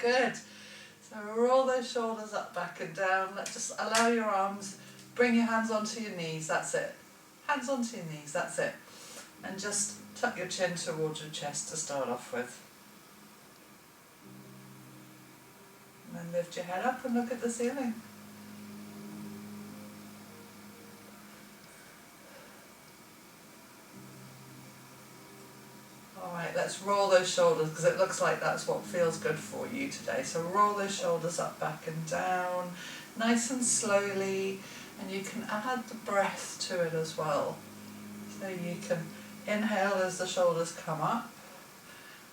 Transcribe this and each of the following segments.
good. So roll those shoulders up, back and down. Just allow your arms, bring your hands onto your knees, that's it. Hands onto your knees, that's it. And just tuck your chin towards your chest to start off with. And then lift your head up and look at the ceiling. Alright, let's roll those shoulders because it looks like that's what feels good for you today. So roll those shoulders up, back and down, nice and slowly, and you can add the breath to it as well. So you can inhale as the shoulders come up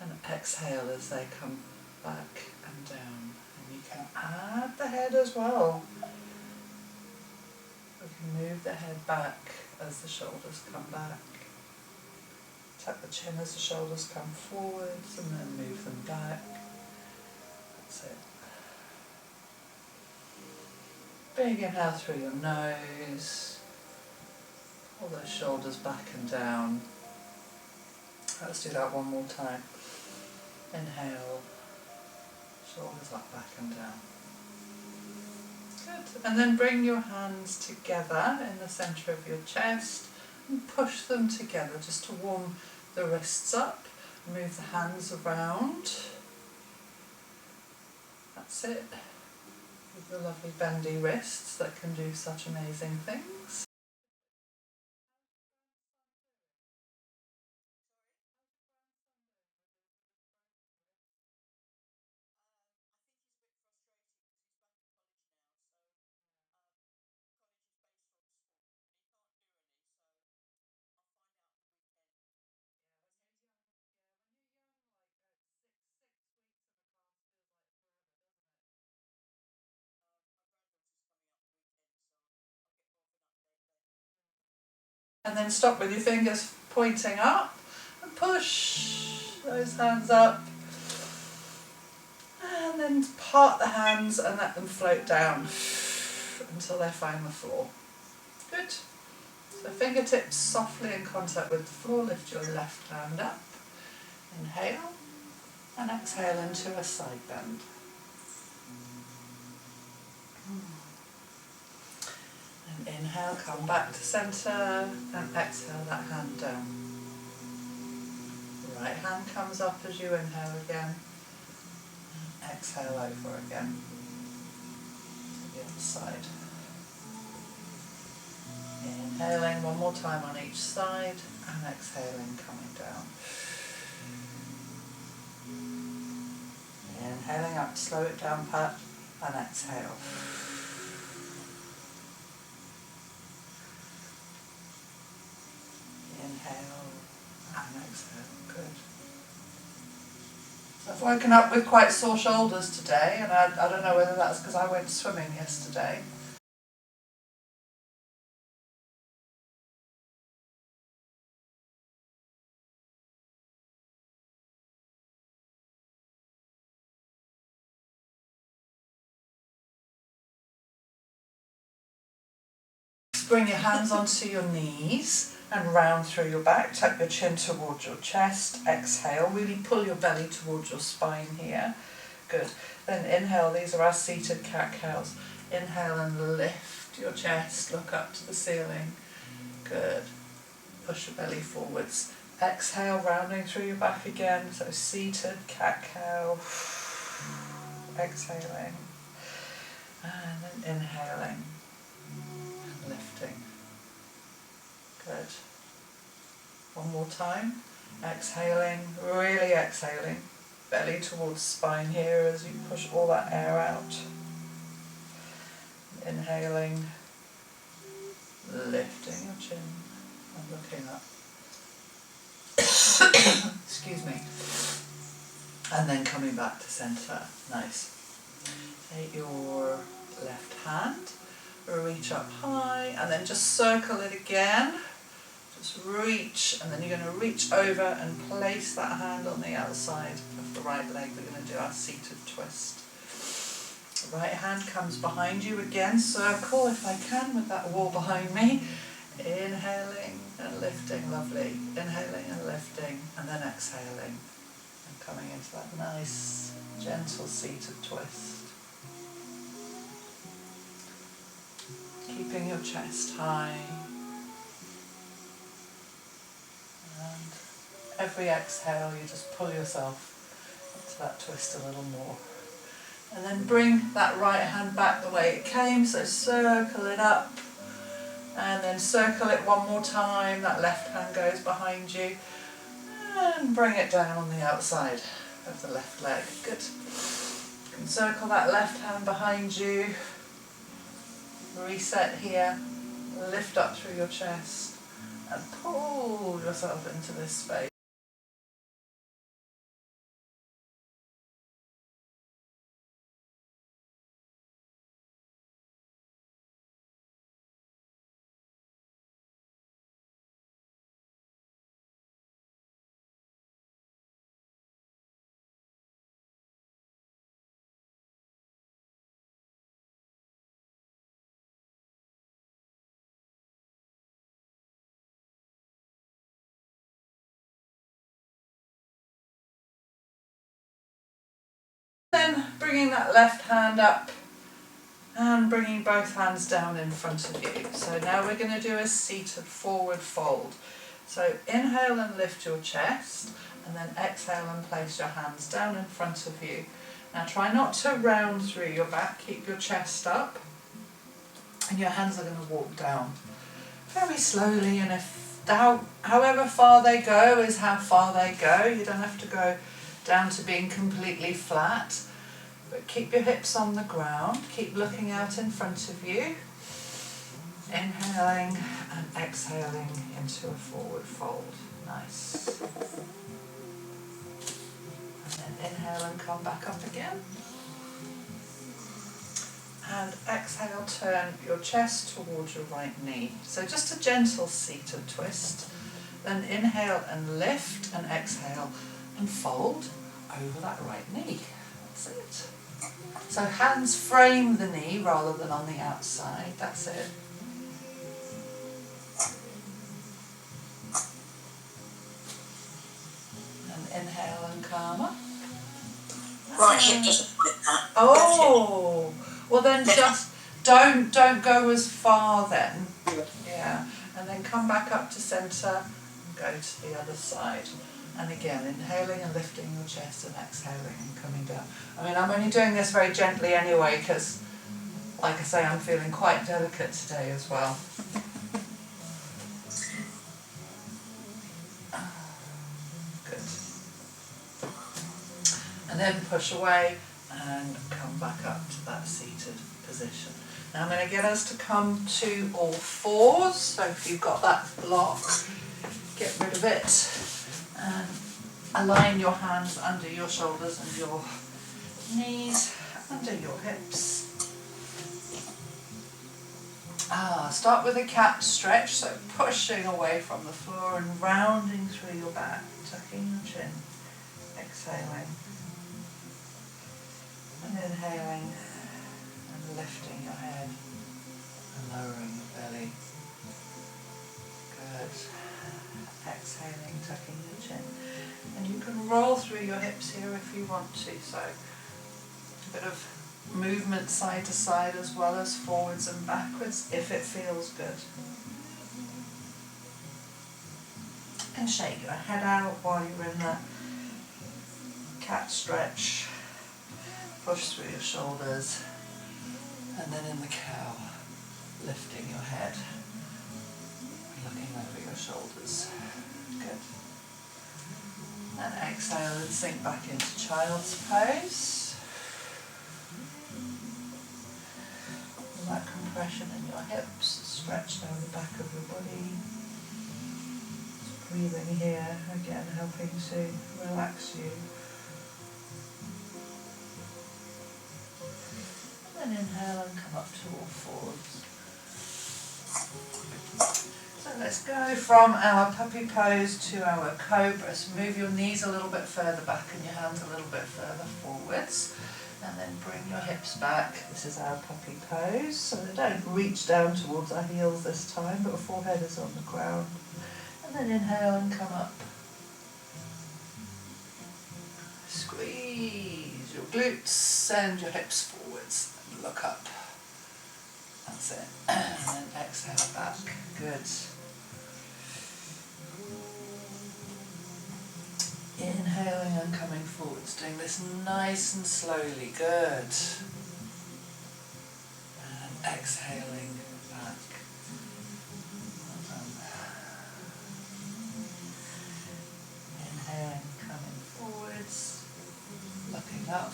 and exhale as they come back and down. And you can add the head as well. We can move the head back as the shoulders come back. Tuck the chin as the shoulders come forwards and then move them back. That's it. Big inhale through your nose. Pull those shoulders back and down. Let's do that one more time. Inhale. Shoulders up, back and down. Good. And then bring your hands together in the centre of your chest and push them together just to warm the wrists up. Move the hands around. That's it. With the lovely bendy wrists that can do such amazing things. And then stop with your fingers pointing up and push those hands up. And then part the hands and let them float down until they find the floor. Good. So fingertips softly in contact with the floor. Lift your left hand up. Inhale and exhale into a side bend. And inhale, come back to centre and exhale that hand down. Right hand comes up as you inhale again. And exhale over again. To the other side. Inhaling one more time on each side and exhaling, coming down. Inhaling up, slow it down, Pat, and exhale. Inhale and exhale. Good. So I've woken up with quite sore shoulders today, and I don't know whether that's because I went swimming yesterday. Bring your hands onto your knees and round through your back. Tuck your chin towards your chest. Exhale. Really pull your belly towards your spine here. Good. Then inhale. These are our seated cat-cows. Inhale and lift your chest. Look up to the ceiling. Good. Push your belly forwards. Exhale, rounding through your back again. So seated cat-cow. Exhaling. And then inhaling. Lifting. Good. One more time. Exhaling, really exhaling. Belly towards spine here as you push all that air out. Inhaling, lifting your chin and looking up. Excuse me. And then coming back to centre. Nice. Take your left hand. Reach up high and then just circle it again. Just reach, and then you're going to reach over and place that hand on the outside of the right leg. We're going to do our seated twist. The right hand comes behind you again. Circle if I can with that wall behind me. Inhaling and lifting, lovely. Inhaling and lifting and then exhaling. And coming into that nice, gentle seated twist. Keeping your chest high. And every exhale you just pull yourself into that twist a little more. And then bring that right hand back the way it came, so circle it up. And then circle it one more time, that left hand goes behind you. And bring it down on the outside of the left leg. Good. You can circle that left hand behind you. Reset here. Lift up through your chest and pull yourself into this space. Then bringing that left hand up and bringing both hands down in front of you. So now we're going to do a seated forward fold. So inhale and lift your chest, and then exhale and place your hands down in front of you. Now try not to round through your back, keep your chest up, and your hands are going to walk down very slowly, and however far they go is how far they go. You don't have to go down to being completely flat, but keep your hips on the ground, keep looking out in front of you, inhaling and exhaling into a forward fold. Nice. And then inhale and come back up again. And exhale, turn your chest towards your right knee. So just a gentle seated twist. Then inhale and lift, and exhale and fold over that right knee. That's it. So hands frame the knee rather than on the outside. That's it. And inhale and calmer. Right hip doesn't like that. Oh, well then just don't go as far then. Yeah, and then come back up to centre and go to the other side. And again, inhaling and lifting your chest and exhaling and coming down. I mean, I'm only doing this very gently anyway because, like I say, I'm feeling quite delicate today as well. Good. And then push away and come back up to that seated position. Now I'm going to get us to come to all fours. So if you've got that block, get rid of it. And align your hands under your shoulders and your knees, under your hips. Start with a cat stretch, so pushing away from the floor and rounding through your back, tucking your chin, exhaling, and inhaling, and lifting your head, and lowering your belly. Good. Exhaling, tucking your chin. And you can roll through your hips here if you want to, so a bit of movement side to side as well as forwards and backwards if it feels good. And shake your head out while you're in the cat stretch. Push through your shoulders, and then in the cow, lifting your head, looking over your shoulders. Good. And exhale and sink back into child's pose. And that compression in your hips, stretch down the back of your body. Just breathing here, again helping to relax you. And then inhale and come up to all fours. So let's go from our puppy pose to our cobra. So move your knees a little bit further back and your hands a little bit further forwards. And then bring your hips back. This is our puppy pose. So they don't reach down towards our heels this time, but our forehead is on the ground. And then inhale and come up. your glutes, send your hips forwards and look up. That's it. And then exhale back. Good. Inhaling and coming forwards, doing this nice and slowly. Good. And exhaling back. Well done. Inhaling, coming forwards, looking up.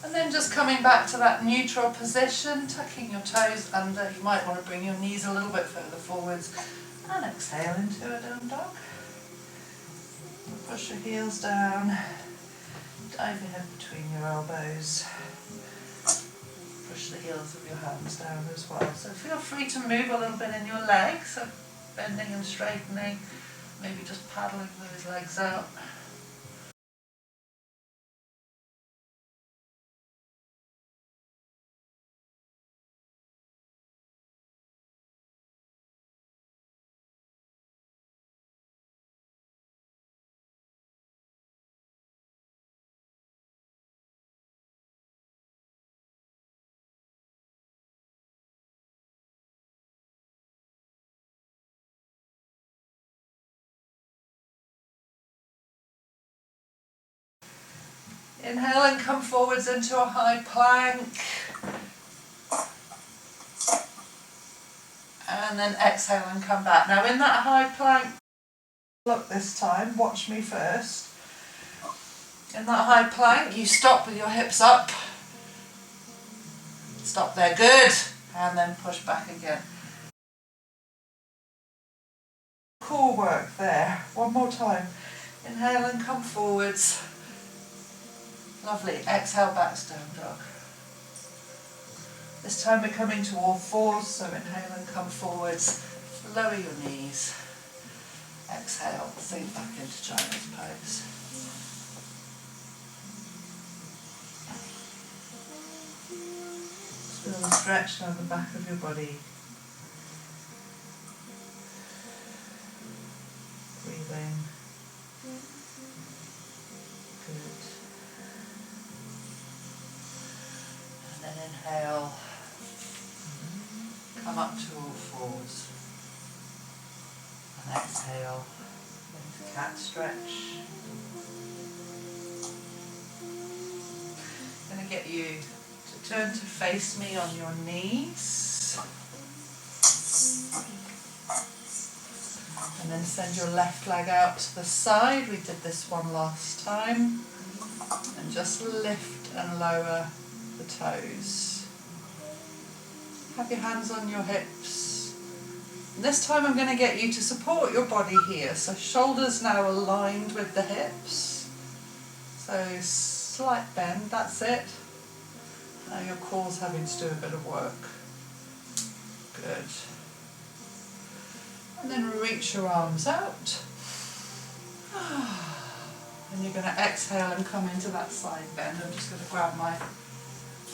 And then just coming back to that neutral position, tucking your toes under. You might want to bring your knees a little bit further forwards. And exhale into a down dog. Push your heels down. Dive your head between your elbows. Push the heels of your hands down as well. So feel free to move a little bit in your legs. So bending and straightening. Maybe just paddling those legs out. Inhale and come forwards into a high plank. And then exhale and come back. Now in that high plank, look this time, watch me first. In that high plank, you stop with your hips up. Stop there, good. And then push back again. Core work there. One more time. Inhale and come forwards. Lovely. Exhale, back to down dog. This time we're coming to all fours, so inhale and come forwards. Lower your knees. Exhale, sink back into child's pose. Feel the stretch down the back of your body. Breathing. Good. And then inhale. Come up to all fours. And exhale into cat stretch. I'm going to get you to turn to face me on your knees. And then send your left leg out to the side. We did this one last time. And just lift and lower the toes. Have your hands on your hips. And this time I'm going to get you to support your body here. So shoulders now aligned with the hips. So slight bend, that's it. Now your core's having to do a bit of work. Good. And then reach your arms out. And you're going to exhale and come into that side bend. I'm just going to grab my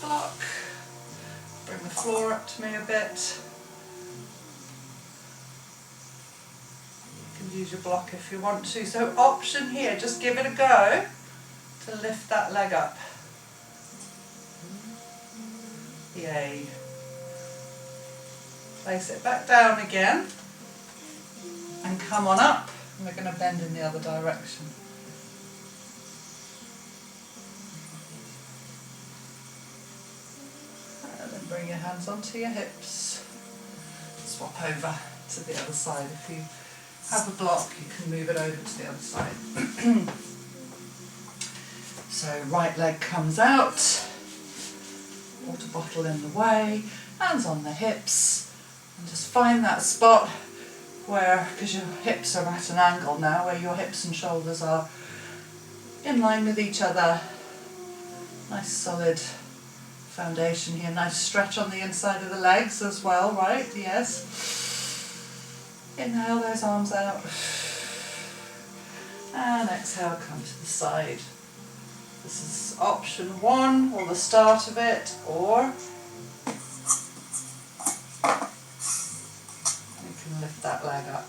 block. Bring the floor up to me a bit. You can use your block if you want to. So option here, just give it a go to lift that leg up. Yay. Place it back down again and come on up. And we're going to bend in the other direction. And then bring your hands onto your hips. Swap over to the other side. If you have a block, you can move it over to the other side. So right leg comes out. Water bottle in the way, hands on the hips, and just find that spot where, because your hips are at an angle now, where your hips and shoulders are in line with each other. Nice solid foundation here, nice stretch on the inside of the legs as well, right? Yes. Inhale those arms out, and exhale, come to the side. This is option one, or the start of it, or you can lift that leg up.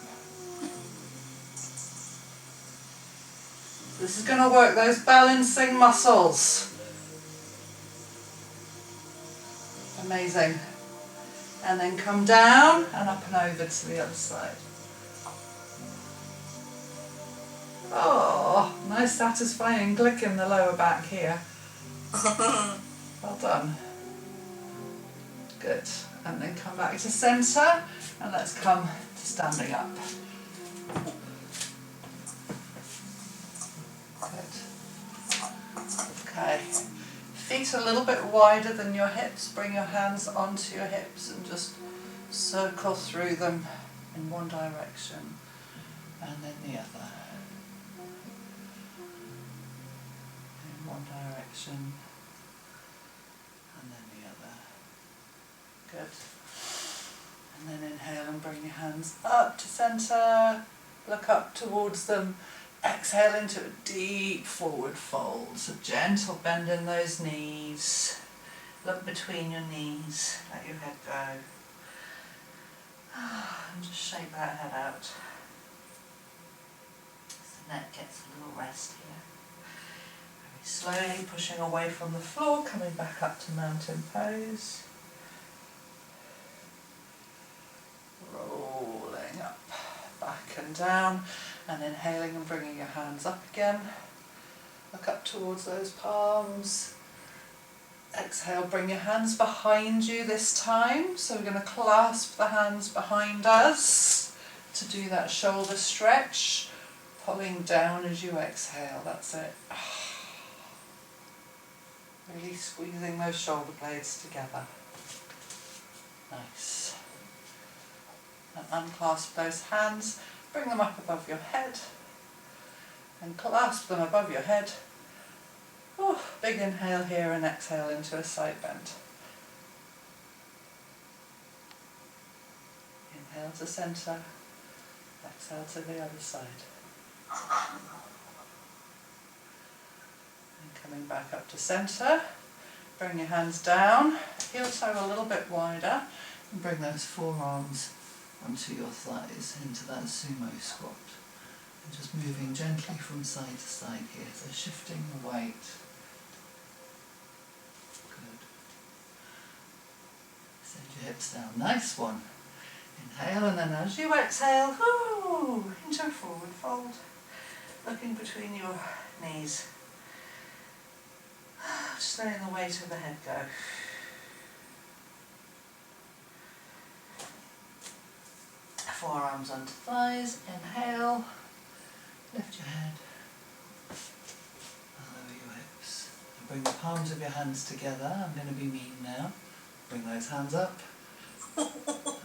This is going to work those balancing muscles. Amazing. And then come down and up and over to the other side. Oh, nice satisfying click in the lower back here. Well done. Good. And then come back to centre and let's come to standing up. Good. Okay. Feet a little bit wider than your hips. Bring your hands onto your hips and just circle through them in one direction and then the other. In one direction and then the other. Good. And then inhale and bring your hands up to centre. Look up towards them. Exhale into a deep forward fold. So gentle bend in those knees. Look between your knees. Let your head go. And just shake that head out. So the neck gets a little rest here. Very slowly pushing away from the floor, coming back up to mountain pose. Rolling up, back and down, and inhaling and bringing your hands up again. Look up towards those palms. Exhale, bring your hands behind you this time. So we're going to clasp the hands behind us to do that shoulder stretch. Pulling down as you exhale, that's it. Really squeezing those shoulder blades together. Nice. And unclasp those hands, bring them up above your head and clasp them above your head. Oh, big inhale here and exhale into a side bend. Inhale to centre, exhale to the other side. And coming back up to centre, bring your hands down, heel toe a little bit wider, and bring those forearms onto your thighs into that sumo squat. And just moving gently from side to side here, so shifting the weight. Good. Send your hips down, nice one. Inhale, and then as you exhale, into a forward fold. Looking between your knees. Just letting the weight of the head go. Forearms onto thighs, inhale, lift your head, and lower your hips. And bring the palms of your hands together. I'm going to be mean now. Bring those hands up.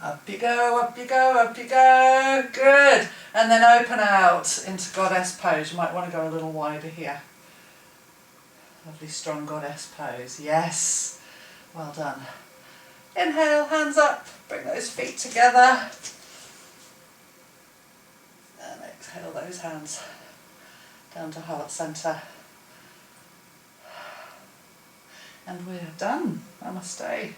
Up you go, up you go, up you go. Good. And then open out into goddess pose. You might want to go a little wider here. Lovely strong goddess pose. Yes. Well done. Inhale, hands up. Bring those feet together. And exhale those hands down to heart centre. And we're done. Namaste.